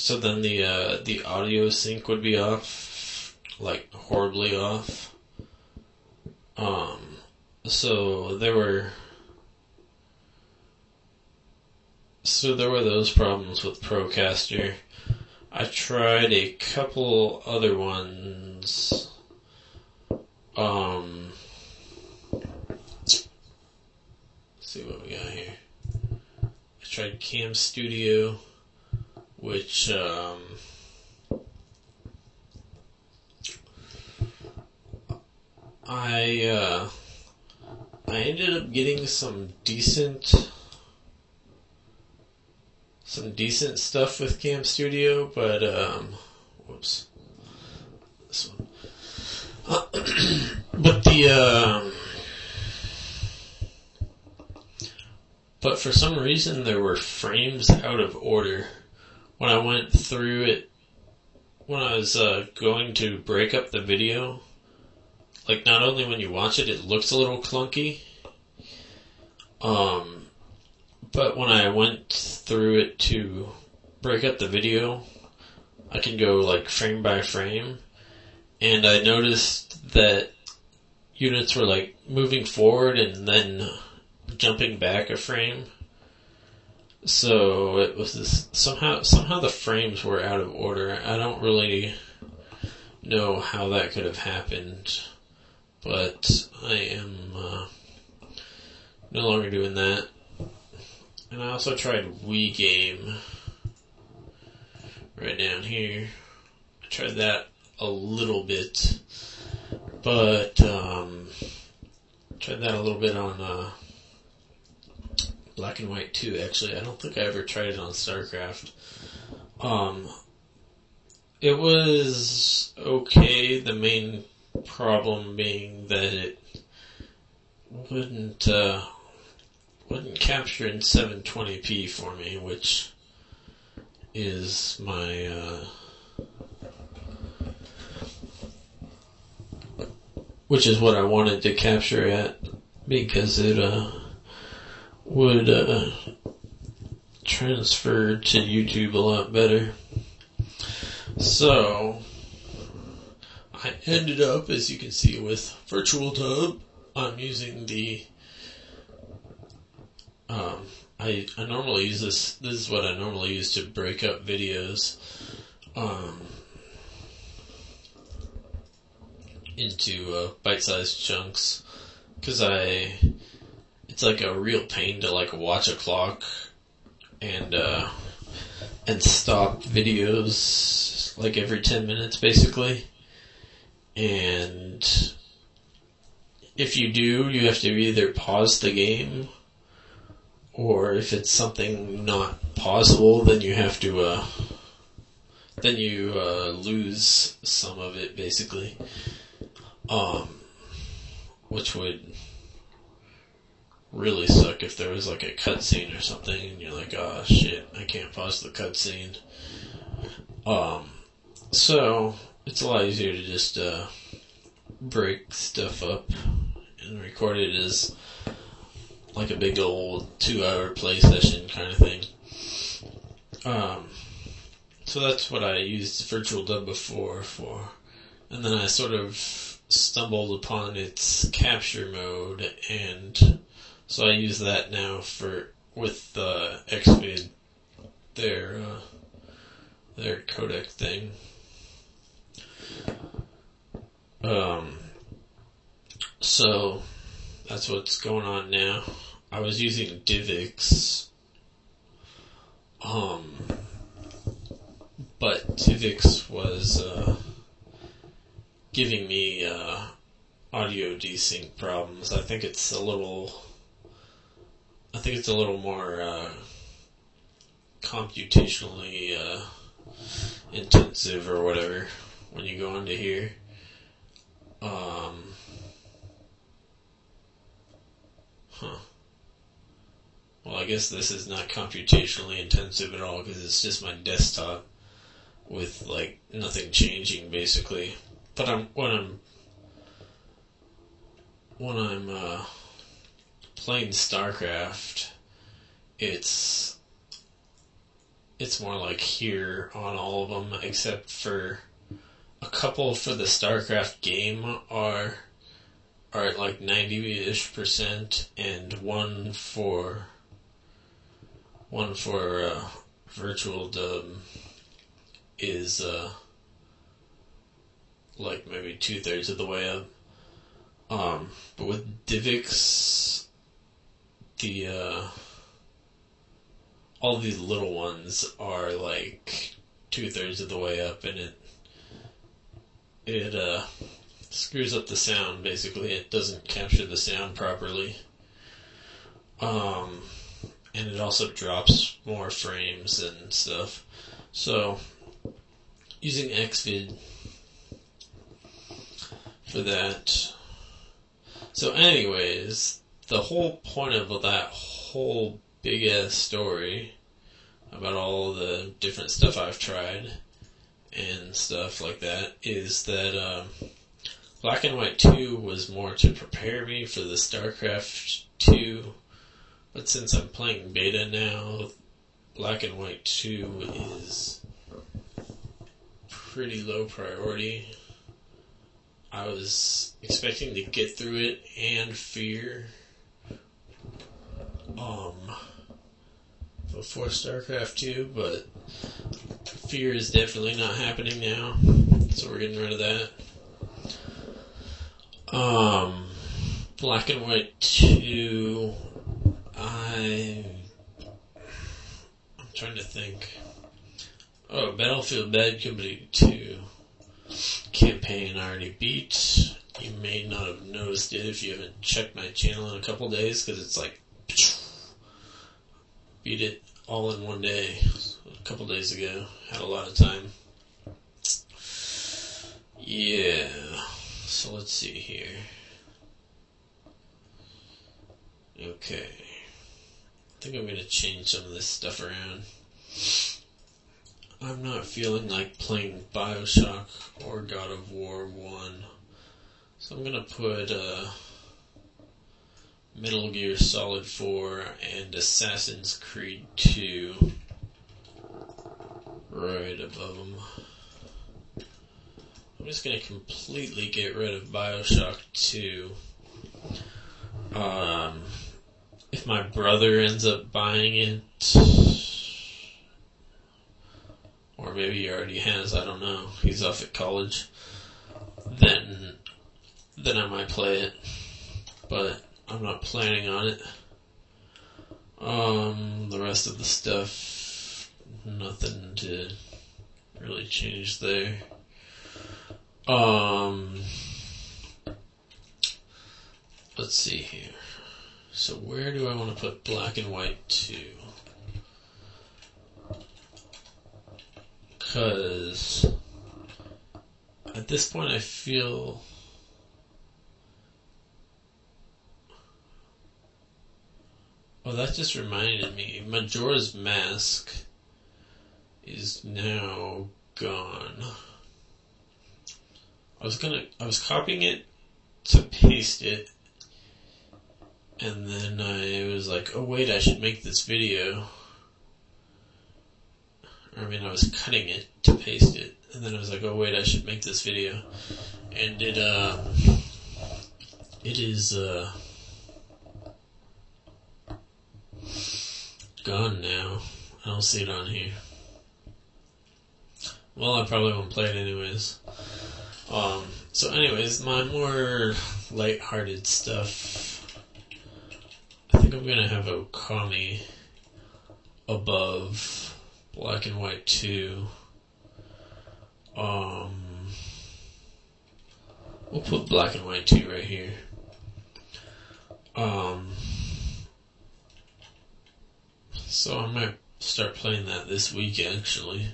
So then the audio sync would be off, like horribly off. So there were those problems with Procaster. I tried a couple other ones. Let's see what we got here. I tried Cam Studio, which I ended up getting some decent stuff with Cam Studio, but whoops, this one. But for some reason there were frames out of order when I went through it. When I was going to break up the video, like not only when you watch it, it looks a little clunky. But when I went through it to break up the video, I can go like frame by frame, and I noticed that units were like moving forward and then jumping back a frame. So it was this, somehow the frames were out of order. I don't really know how that could have happened, but I am no longer doing that. And I also tried Wogrim right down here. I tried that a little bit, but tried that a little bit on Black and White 2, actually. I don't think I ever tried it on StarCraft. It was okay, the main problem being that it wouldn't capture in 720p for me, which is my which is what I wanted to capture at, because it would transfer to YouTube a lot better. So I ended up, as you can see, with Virtual Dub. I'm using the I normally use this is what I normally use to break up videos into bite-sized chunks, because it's like a real pain to like watch a clock and stop videos like every 10 minutes basically. And if you do, you have to either pause the game, or if it's something not pausable, then you have to lose some of it basically. Which would really suck if there was like a cutscene or something and you're like, oh shit, I can't pause the cutscene. So it's a lot easier to just break stuff up and record it as like a big old 2-hour play session kind of thing. So that's what I used Virtual Dub before for. And then I sort of stumbled upon its capture mode, and so I use that now with Xvid, their codec thing. So that's what's going on now. I was using DivX, but DivX was giving me audio desync problems. I think it's a little more computationally intensive or whatever when you go into here. Well, I guess this is not computationally intensive at all, because it's just my desktop with like nothing changing basically. But when I'm playing StarCraft, it's it's more like here on all of them, except for a couple for the StarCraft game are at like 90-ish%, and one for virtual dub is like maybe 2/3 of the way up. But with DivX, the all these little ones are like 2/3 of the way up, and it screws up the sound. Basically, it doesn't capture the sound properly. And it also drops more frames and stuff. So, using Xvid for that. So anyways, the whole point of that whole big ass story about all the different stuff I've tried and stuff like that is that Black and White 2 was more to prepare me for the StarCraft 2, but since I'm playing beta now, Black and White 2 is pretty low priority. I was expecting to get through it and Fear before StarCraft 2, but Fear is definitely not happening now, so we're getting rid of that. Black and White 2, I'm trying to think. Oh, Battlefield Bad Company 2 campaign I already beat. You may not have noticed it if you haven't checked my channel in a couple days, because it's like beat it all in one day a couple days ago. Had a lot of time. Yeah, so let's see here. Okay, I think I'm going to change some of this stuff around. I'm not feeling like playing Bioshock or God of War 1. So I'm going to put Metal Gear Solid 4 and Assassin's Creed 2 right above them. I'm just going to completely get rid of Bioshock 2. If my brother ends up buying it, or maybe he already has, I don't know, he's off at college, then I might play it, but I'm not planning on it. The rest of the stuff, nothing to really change there. Let's see here. So where do I want to put Black and White 2? Because at this point I feel that just reminded me. Majora's Mask is now gone. I was copying it to paste it, and then I was like, oh wait, I should make this video. I was cutting it to paste it, and then I was like, oh wait, I should make this video. And it is gone now. I don't see it on here. Well, I probably won't play it anyways. So anyways, my more lighthearted stuff, I think I'm gonna have Okami above Black and White 2. We'll put Black and White 2 right here. So I might start playing that this week, actually.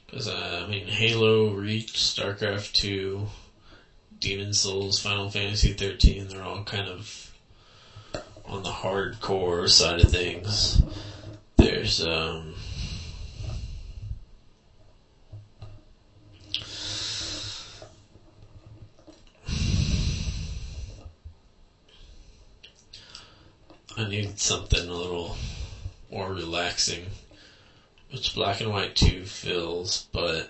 Because, Halo, Reach, StarCraft 2, Demon Souls, Final Fantasy 13, they're all kind of on the hardcore side of things. There's, I needed something a little more relaxing, which Black and White 2 feels, but